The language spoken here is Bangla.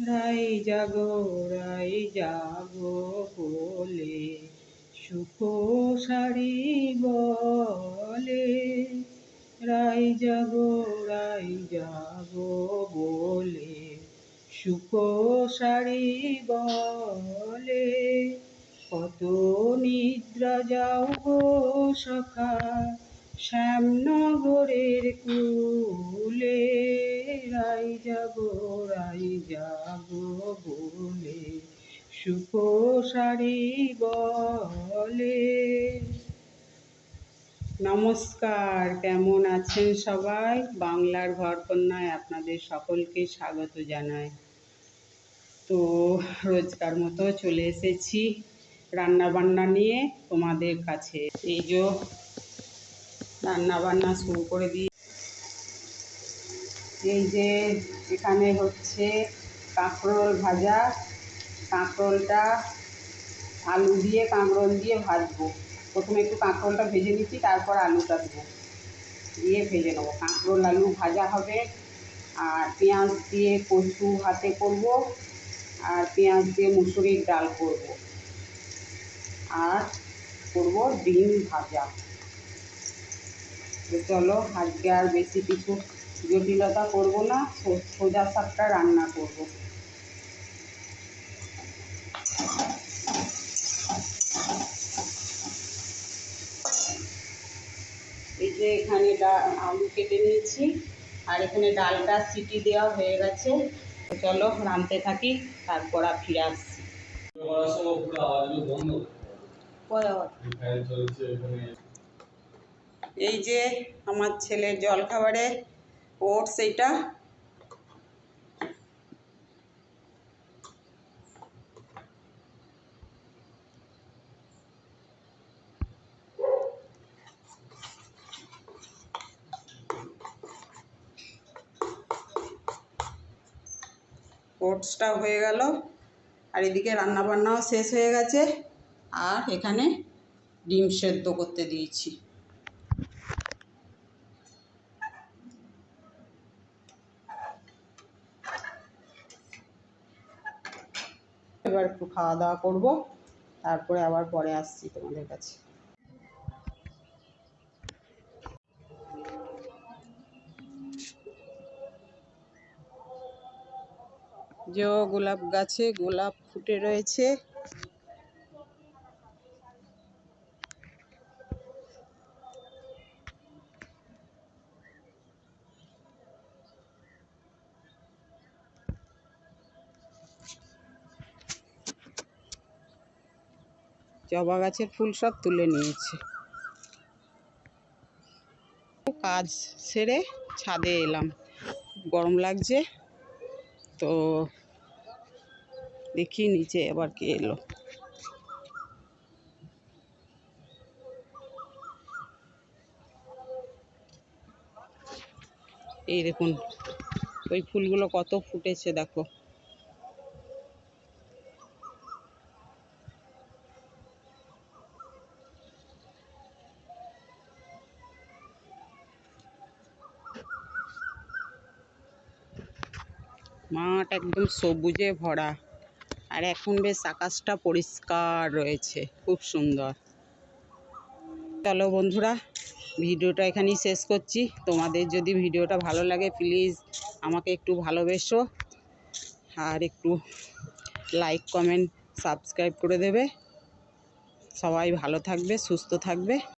রাই জাগো বলে সুখ সারি বলে। রাই জাগো বলে সুখ সারি বলে। কত নিদ্রা যাও গো সখা শ্যামনগরের কূলে। রাই জাগো বলে সুখ সারি বলে। নমস্কার, কেমন আছেন সবাই? বাংলার ঘরকন্যায় আপনাদের সকলকে স্বাগত জানাই। তো রোজকার মতো চলে এসেছি রান্না বান্না নিয়ে তোমাদের কাছে। এই যে রান্না বান্না শুরু করে দিই। এই যে এখানে হচ্ছে কাঁকরোল ভাজা। কাঁকরোলটা আলু দিয়ে কাঁকরোল দিয়ে ভাজবো। প্রথমে একটু কাঁকরোলটা ভেজে নিচ্ছি, তারপর আলুটা দেবো, দিয়ে ভেজে নেবো। কাঁকরোল আলু ভাজা হবে। আর পেঁয়াজ দিয়ে কচু হাতে করব, আর পেঁয়াজ দিয়ে মুসুরির ডাল করব, আর করব ডিম ভাজা। তো চলো, আজকে আর বেশি কিছু জটিলতা করব না, সোজা সাপটা রান্না করব। এই যে এখানে আলু কেটে নিয়েছি, আর এখানে ডালটা সিটি দেওয়া হয়ে গেছে। তো চলো রাঁধতে থাকি, তারপর ফিরে আসছি। এই যে আমার ছেলের জলখাবারে ওটস, এইটা ওটসটা হয়ে গেল, আর এদিকে রান্নাবান্নাও শেষ হয়ে গেছে। আর এখানে ডিম সেদ্ধ করতে দিয়েছি। এবার একটু খাওয়া দাওয়া করবো, তারপরে আবার পরে আসছি তোমাদের কাছে। যে গোলাপ গাছে গোলাপ ফুটে রয়েছে। জবা গাছের ফুল সব তুলে নিয়েছে। কাজ সেরে ছাদে এলাম, গরম লাগছে, তো দেখি নিচে আবার কে এলো। এই দেখুন ওই ফুলগুলো কত ফুটেছে, দেখো। মাঠ একদম সবুজে ভরা, আর এখন বেশ আকাশটা পরিষ্কার রয়েছে, খুব সুন্দর। চলো বন্ধুরা, ভিডিওটা এখানেই শেষ করছি। তোমাদের যদি ভিডিওটা ভালো লাগে প্লিজ আমাকে একটু ভালোবেসো, আর একটু লাইক কমেন্ট সাবস্ক্রাইব করে দেবে। সবাই ভালো থাকবে, সুস্থ থাকবে।